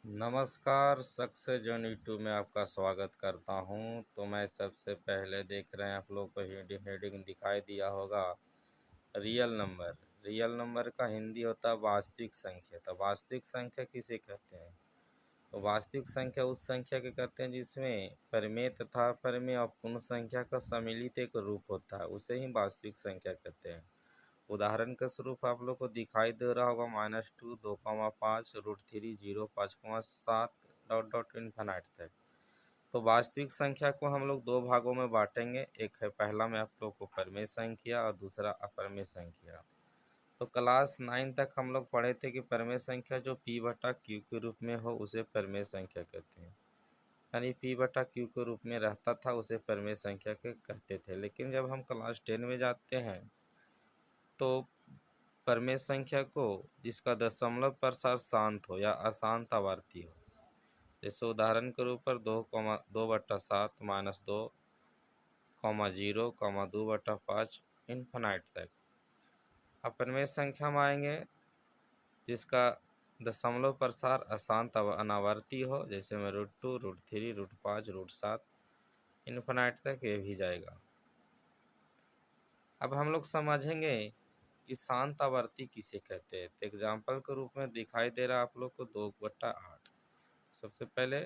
नमस्कार, success journey YouTube में आपका स्वागत करता हूं। तो मैं सबसे पहले देख रहे हैं आप लोग को हेडिंग दिखाई दिया होगा रियल नंबर। रियल नंबर का हिंदी होता है वास्तविक संख्या। तो वास्तविक संख्या किसे कहते हैं? तो वास्तविक संख्या उस संख्या के कहते हैं जिसमें परिमेय तथा अपरिमेय और पूर्ण संख्या का सम्मिलित एक रूप होता है, उसे ही वास्तविक संख्या कहते हैं। उदाहरण के स्वरूप आप लोग को दिखाई दे रहा होगा -2, 2,5, √3, 0, 5,7 डॉट डॉट इन्फिनाइट तक। तो वास्तविक संख्या को हम लोग दो भागों में बांटेंगे। एक है, पहला में आप लोग को परिमेय संख्या और दूसरा अपरिमेय संख्या। तो क्लास 9 तक हम लोग पढ़े थे कि परिमेय संख्या जो P/Q के रूप में हो उसे परिमेय संख्या कहते हैं, यानी P/Q के रूप में रहता था उसे परिमेय संख्या के कहते थे। लेकिन जब हम क्लास 10 में जाते हैं तो परिमेय संख्या को जिसका दशमलव प्रसार शांत हो या अशांत आवर्ती हो, जैसे उदाहरण के रूप पर 2/7 -2, 0, 2/5 इन्फिनाइट तक। अपरिमेय संख्या में आएंगे जिसका दशमलव प्रसार अशांत अनावर्ती हो, जैसे में √2, √3, √5, √7 इन्फिनाइट तक ये भी जाएगा। अब हम लोग समझेंगे कि शांत आवर्ती किसे कहते हैं। तो एग्जाम्पल के रूप में दिखाई दे रहा है आप लोग को 2/8। सबसे पहले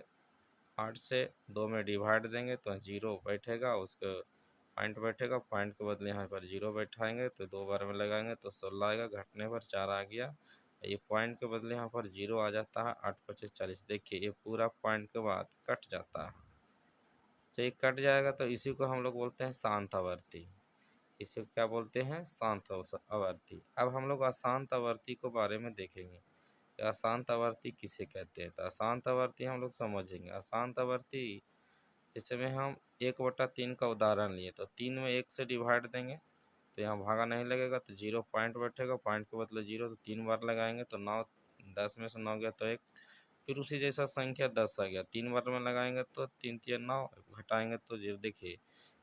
8 से 2 में डिवाइड देंगे तो 0 बैठेगा, उसके पॉइंट बैठेगा, पॉइंट के बदले यहाँ पर 0 बैठाएंगे तो 2 बार में लगाएंगे तो 16 आएगा, घटने पर 4 आ गया। ये पॉइंट के बदले यहाँ पर 0 आ जाता है, 8×5 = 40। देखिए ये पूरा पॉइंट के बाद कट जाता है। तो ये कट जाएगा तो इसी को हम लोग बोलते हैं शांत आवर्ती। इसे क्या बोलते हैं? शांत आवर्ती। अब हम लोग अशांत आवर्ती को बारे में देखेंगे कि अशांत आवर्ती किसे कहते हैं। तो अशांत आवर्ती हम लोग समझेंगे। अशांत आवर्ती इसमें हम 1/3 का उदाहरण लिए तो 3 में 1 से डिवाइड देंगे तो यहाँ भागा नहीं लगेगा तो 0 पॉइंट बैठेगा, पॉइंट के बदले 0 तो 3 बार लगाएंगे तो 9, 10 में से 9 गया तो 1, फिर उसी जैसा संख्या 10 आ गया, 3 बार में लगाएंगे तो 3 3 9, घटाएंगे तो 0। देखिए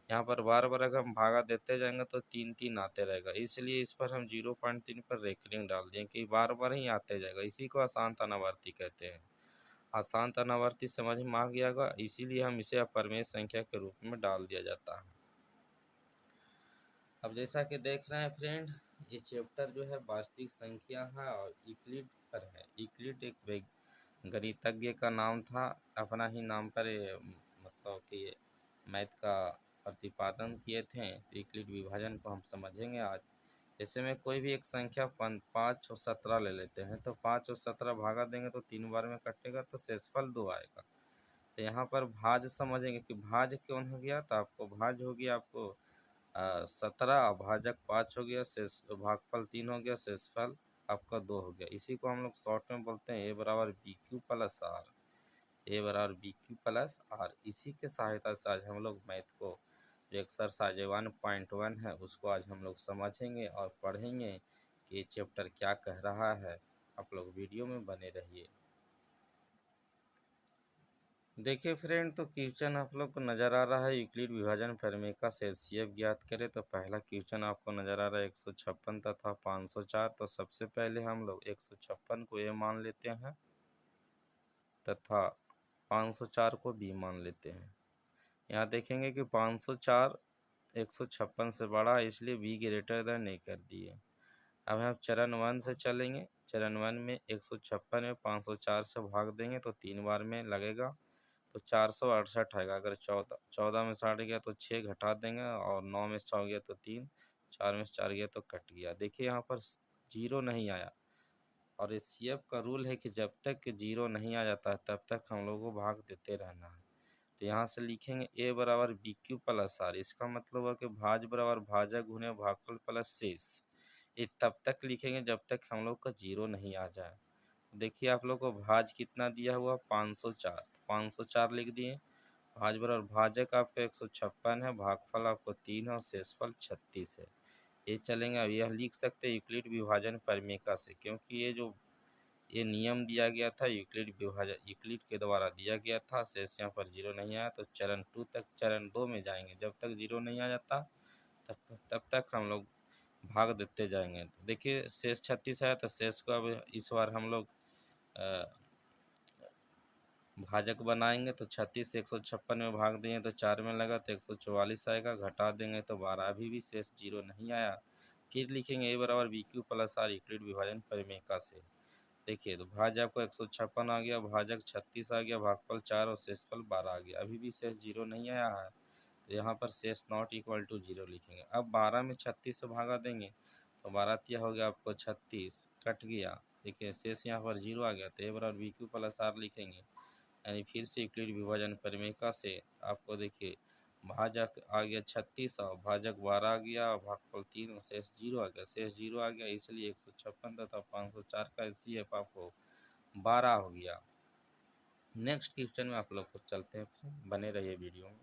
यहाँ पर बार बार अगर हम भागा देते जाएंगे तो 3 3 आते रहेगा, इसलिए इस पर हम 0.3 पर रेकरिंग डाल दिए कि बार बार ही आते जाएगा। इसी को अशांत अनावर्ती कहते हैं। अशांत अनावर्ती समझ में आ गया होगा, इसीलिए हम इसे अपरिमेय संख्या के रूप में डाल दिया जाता है। अब जैसा कि देख रहे हैं फ्रेंड, ये चैप्टर जो है वास्तविक संख्या है और यूक्लिड पर है। यूक्लिड एक गणितज्ञ का नाम था, अपना ही नाम पर मतलब कि मैथ का प्रतिपादन किए थे। तो यूक्लिड विभाजन को हम समझेंगे आज। जैसे में कोई भी एक संख्या 5 और 17 ले लेते हैं तो 5 और 17 भागा देंगे तो 3 बार में कटेगा तो शेषफल 2 आएगा। तो यहाँ पर भाज समझेंगे कि भाज कौन हो गया, तो आपको भाज हो गया आपको 17, भाजक 5 हो गया, शेष भागफल 3 हो गया, शेषफल आपका 2 हो गया। इसी को हम लोग शॉर्ट में बोलते हैं A = BQ+R। A = BQ+R। इसी के सहायता से आज हम लोग मैथ को जो एक्सरसाइज 1.1 है उसको आज हम लोग समझेंगे और पढ़ेंगे कि ये चैप्टर क्या कह रहा है। आप लोग वीडियो में बने रहिए। देखिए फ्रेंड, तो क्वेश्चन आप लोग को नज़र आ रहा है यूक्लिड विभाजन प्रमेय का एचसीएफ ज्ञात करें। तो पहला क्वेश्चन आपको नज़र आ रहा है 156 तथा 504। तो सबसे पहले हम लोग 156 को ए मान लेते हैं तथा 504 को बी मान लेते हैं। यहाँ देखेंगे कि 504 156 से बड़ा है, इसलिए बी > नहीं कर दिए। अब हम चरण 1 से चलेंगे। चरण 1 में 156 में 504 से भाग देंगे तो 3 बार में लगेगा तो 468 आएगा। अगर 14 में से 8 गया तो 6 घटा देंगे और 9 में से 6 गया तो 3, 4 में से 4 गया तो कट गया। देखिए यहाँ पर 0 नहीं आया और इस सीएफ का रूल है कि जब तक 0 नहीं आ जाता है तब तक हम लोग को भाग देते रहना है। तो यहाँ से लिखेंगे A = BQ+R। इसका मतलब है कि भाज बराबर भाजक गुने भागफल प्लस शेष। ये तब तक लिखेंगे जब तक हम लोग का 0 नहीं आ जाए। देखिए आप लोग को भाज कितना दिया हुआ 504, 504 लिख दिए। भाज बराबर भाजक आपका 156 है, भागफल आपको 3 है और शेषफल 36 है। ये चलेंगे। अब यह लिख सकते हैं यूक्लिड विभाजन प्रमेय से, क्योंकि ये नियम दिया गया था यूक्लिड के द्वारा दिया गया था। शेष यहाँ पर 0 नहीं आया तो चरण 2 तक, चरण 2 में जाएंगे। जब तक 0 नहीं आ जाता तब तक हम लोग भाग देते जाएंगे। तो देखिए शेष 36 आया तो शेष को अब इस बार हम लोग भाजक बनाएंगे तो 36 से 156 में भाग देंगे तो 4 में लगा तो 144 आएगा, घटा देंगे तो 12, अभी भी शेष 0 नहीं आया। फिर लिखेंगे ए बराबर b q plus r Euclid विभाजन परिमेका से। देखिए तो भाज्य आपको 156 आ गया, भाजक 36 आ गया, भागफल 4 और शेषफल 12 आ गया, अभी भी शेष 0 नहीं आया है, तो यहाँ पर शेष नॉट इक्वल टू 0 लिखेंगे। अब 12 में 36 से भागा देंगे तो 12 तिया हो गया आपको 36, कट गया। देखिए शेष यहाँ पर 0 आ गया, तो ए बराबर बी क्यू प्लस आर लिखेंगे। यानी फिर से यूक्लिड विभाजन परिमेका से आपको देखिए भाजक आ गया 36 और भाजक 12 आ गया और भागफल 3 और शेष 0 आ गया, शेष 0 आ गया, इसलिए 156 तथा 504 का एचसीएफ आपको 12 हो गया। नेक्स्ट क्वेश्चन में आप लोग को चलते हैं, बने रहिए वीडियो में।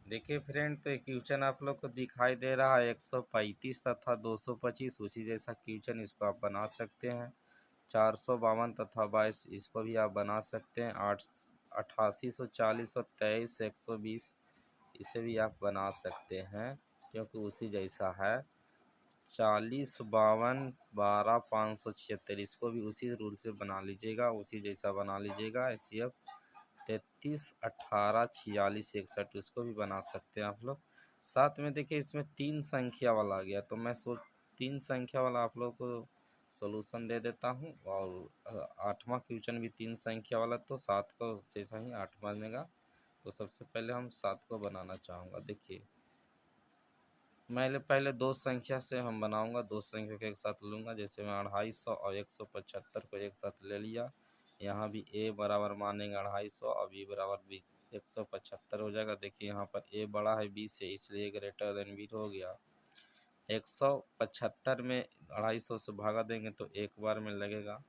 देखिए फ्रेंड, तो एक क्वेश्चन आप लोग को दिखाई दे रहा है 135 तथा 225, उसी जैसा क्वेश्चन इसको आप बना सकते हैं। 452 तथा 22 इसको भी आप बना सकते हैं। 8840 और 23 120 इसे भी आप बना सकते हैं क्योंकि उसी जैसा है। 40 52 12 576 इसको भी उसी रूल से बना लीजिएगा, उसी जैसा बना लीजिएगा। एचसीएफ 33 18 46 61 इसको भी बना सकते हैं आप लोग। साथ में देखिए इसमें 3 संख्या वाला आ गया, तो मैं 3 संख्या वाला आप लोग को सॉल्यूशन दे देता हूँ। और 8वां क्वेश्चन भी 3 संख्या वाला, तो 7 को जैसा ही 8 बनेगा। तो सबसे पहले हम 7 को बनाना चाहूँगा। देखिए मैं पहले 2 संख्या से हम बनाऊंगा, 2 संख्या को एक साथ लूँगा। जैसे मैं 250 और 175 को एक साथ ले लिया, यहाँ भी a बराबर मानेंगे 250 और b बराबर b 175 हो जाएगा। देखिए यहाँ पर a बड़ा है b से, इसलिए ग्रेटर देन b हो गया। 175 में 250 से भागा देंगे तो एक बार में लगेगा,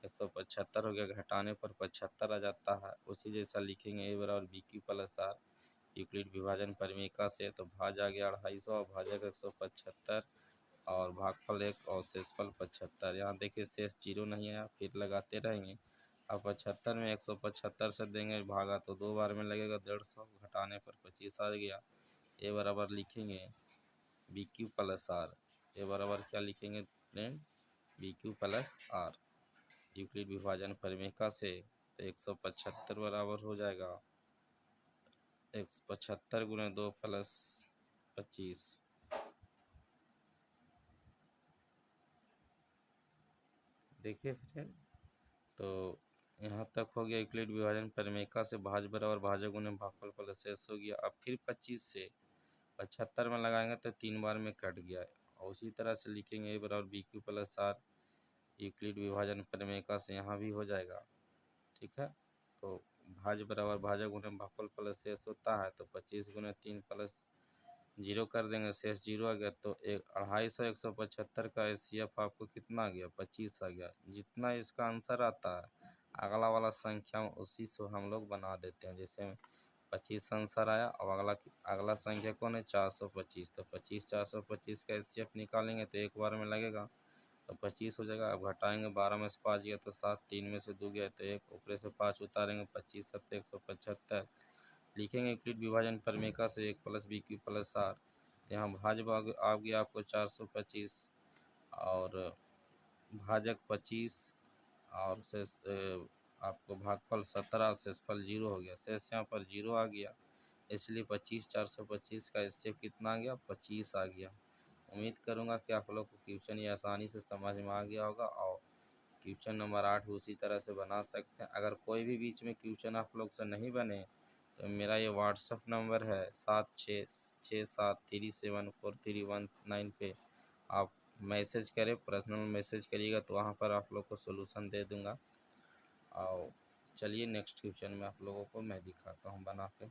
175 हो गया, घटाने पर 75 आ जाता है। उसी जैसा लिखेंगे a बराबर b q plus r Euclid विभाजन परिमेका से। तो भाज आ गया 250 और भाजक 175 और भागफल 1 और शेषफल 75। यहाँ देखिए शेष 0 नहीं आया, फिर लगाते रहेंगे। अब 75 में 175 से देंगे भागा तो 2 बार में लगेगा 150, घटाने पर 25 आ गया। ए बराबर लिखेंगे b q plus r, a बराबर क्या लिखेंगे friend, b q plus r Euclid विभाजन परिमेका से। 175 बराबर हो जाएगा 175 गुणे 2 प्लस 25। देखिए फ्रेंड, तो यहाँ तक हो गया यूक्लिड विभाजन परिमेका से। भाज बराबर भाजक गुणे भागफल प्लस शेष हो गया। अब फिर 25 से 75 में लगाएंगे तो 3 बार में कट गया, और उसी तरह से लिखेंगे ए बराबर b q plus r Euclid विभाजन परिमेका से, यहाँ भी हो जाएगा। ठीक है, तो भाज बराबर भाजक गुणे भागफल प्लस शेष होता है, तो 25 गुणे 3 प्लस 0 कर देंगे, शेष 0 आ गया। तो 250 175 का एचसीएफ आपको कितना आ गया, 25 आ गया। जितना इसका आंसर आता है अगला वाला संख्या उसी से हम लोग बना देते हैं। जैसे 25 आंसर आया, और अगला संख्या कौन है, 425। तो 25 425 का एचसीएफ निकालेंगे तो एक बार में लगेगा, तो 25 हो जाएगा। अब घटाएंगे, 12 में से 5 गया तो 7, 3 में से 2 गया तो 1, ऊपर से 5 उतारेंगे, 25 7 175 लिखेंगे यूक्लिड विभाजन परिमेका से 1 plus b q plus r. यहाँ भाज भाग आ गया आपको 425 और भाजक 25 और शेष आपको भागफल 17 और शेषफल 0 हो गया। शेष यहाँ पर 0 आ गया, इसलिए 25 425 का इससे कितना आ गया, 25 आ गया। उम्मीद करूँगा कि आप लोग को क्वेश्चन ये आसानी से समझ में आ गया होगा, और क्वेश्चन नंबर 8 उसी तरह से बना सकते हैं। अगर कोई भी बीच में क्वेश्चन आप लोग से नहीं बने तो मेरा ये व्हाट्सअप नंबर है 7667374319 पे आप मैसेज करें, पर्सनल मैसेज करिएगा, तो वहाँ पर आप लोग को सोल्यूशन दे दूँगा। और चलिए नेक्स्ट क्वेश्चन में आप लोगों को मैं दिखाता हूँ बना के।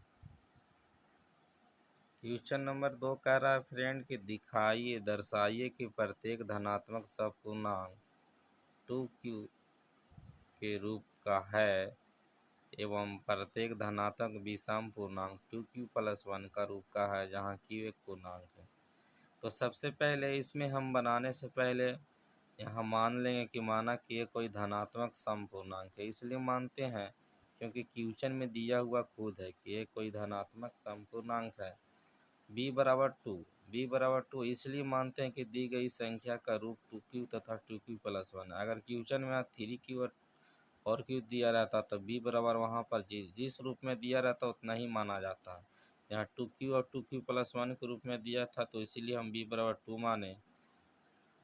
क्वेश्चन नंबर 2 कह रहा है फ्रेंड कि दिखाइए दर्शाइए कि प्रत्येक धनात्मक सपूर्णांक 2q के रूप का है एवं प्रत्येक धनात्मक विषम पूर्णांक 2q प्लस 1 का रूप का है, जहाँ q एक पूर्णांक है। तो सबसे पहले इसमें हम बनाने से पहले यहाँ मान लेंगे कि माना कि ये कोई धनात्मक समपूर्णांक है। इसलिए मानते हैं क्योंकि क्वेश्चन में दिया हुआ खुद है कि ये कोई धनात्मक समपूर्णांक है। b बराबर 2, b बराबर 2 इसलिए मानते हैं कि दी गई संख्या का रूप 2q तथा 2q प्लस 1 है। अगर क्वेश्चन में 3q और और क्यू दिया रहता तो बी बराबर वहाँ पर जिस रूप में दिया रहता उतना ही माना जाता है। यहाँ 2q और 2q+1 के रूप में दिया था तो इसीलिए हम b बराबर 2 माने।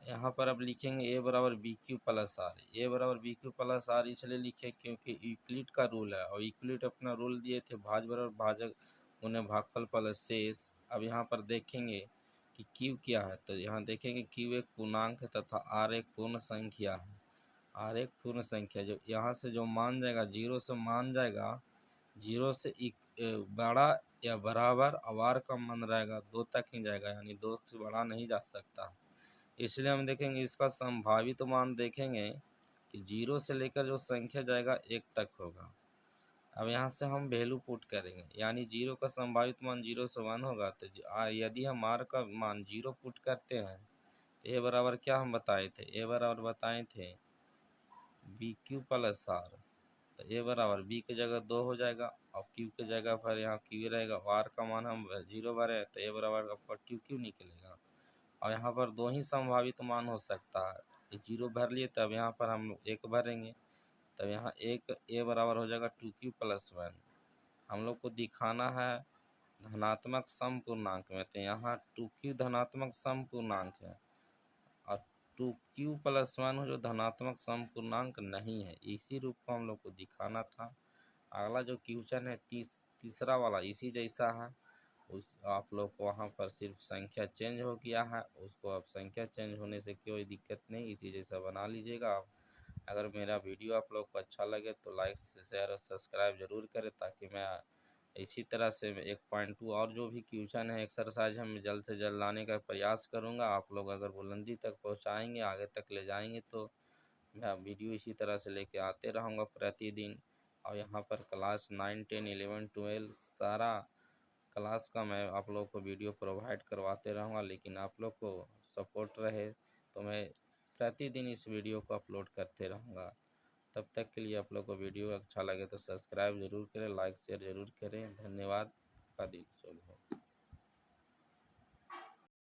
यहाँ पर अब लिखेंगे a बराबर BQ+R। a बराबर BQ+R इसलिए लिखे क्योंकि यूक्लिड का रूल है और यूक्लिड अपना रूल दिए थे भाज बराबर भाजक उन्हें भागफल प्लस शेष। अब यहाँ पर देखेंगे कि q क्या है, तो यहाँ देखेंगे q एक पूर्णांक है तथा r एक पूर्ण संख्या है। r एक पूर्ण संख्या जो यहाँ से जो मान जाएगा 0 से मान जाएगा, 0 से बड़ा या बराबर और r का मान रहेगा 2 तक ही जाएगा, यानी 2 से बड़ा नहीं जा सकता। इसलिए हम देखेंगे इसका संभावित मान देखेंगे कि 0 से लेकर जो संख्या जाएगा 1 तक होगा। अब यहाँ से हम वैल्यू पुट करेंगे, यानी 0 का संभावित मान 0 से 1 होगा। तो यदि हम r का मान 0 पुट करते हैं तो a बराबर क्या हम बताए थे, a बराबर बताए थे BQ+R। तो a बराबर b की जगह 2 हो जाएगा और q की जगह पर यहाँ q रहेगा। r का मान हम 0 भरे तो a बराबर आपका q निकलेगा और यहाँ पर 2 ही संभावित मान हो सकता है। तो 0 भर लिए तब यहाँ पर हम 1 भरेंगे, तब यहाँ एक a बराबर हो जाएगा 2q+1। हम लोग को दिखाना है धनात्मक सम पूर्णांक में, तो यहाँ 2q धनात्मक सम पूर्णांक है और 2q+1 जो धनात्मक सम पूर्णांक नहीं है। इसी रूप को हम लोग को दिखाना था। अगला जो क्वेश्चन है तीसरा वाला इसी जैसा है। उस आप लोग को वहाँ पर सिर्फ संख्या चेंज हो गया है, उसको अब संख्या चेंज होने से कोई दिक्कत नहीं, इसी जैसा बना लीजिएगा आप। अगर मेरा वीडियो आप लोग को अच्छा लगे तो लाइक शेयर और सब्सक्राइब ज़रूर करें, ताकि मैं इसी तरह से 1.2 और जो भी क्वेश्चन है एक्सरसाइज हम जल्द से जल्द लाने का प्रयास करूँगा। आप लोग अगर बुलंदी तक पहुँचाएँगे, आगे तक ले जाएँगे तो मैं वीडियो इसी तरह से लेके आते रहूँगा प्रतिदिन। और यहाँ पर क्लास 9, 10, 11, 12 सारा क्लास का मैं आप लोग को वीडियो प्रोवाइड करवाते रहूँगा, लेकिन आप लोग को सपोर्ट रहे तो मैं प्रतिदिन इस वीडियो को अपलोड करते रहूँगा। तब तक के लिए आप लोग को वीडियो अच्छा लगे तो सब्सक्राइब ज़रूर करें, लाइक शेयर ज़रूर करें। धन्यवाद। का दिन शुभ हो।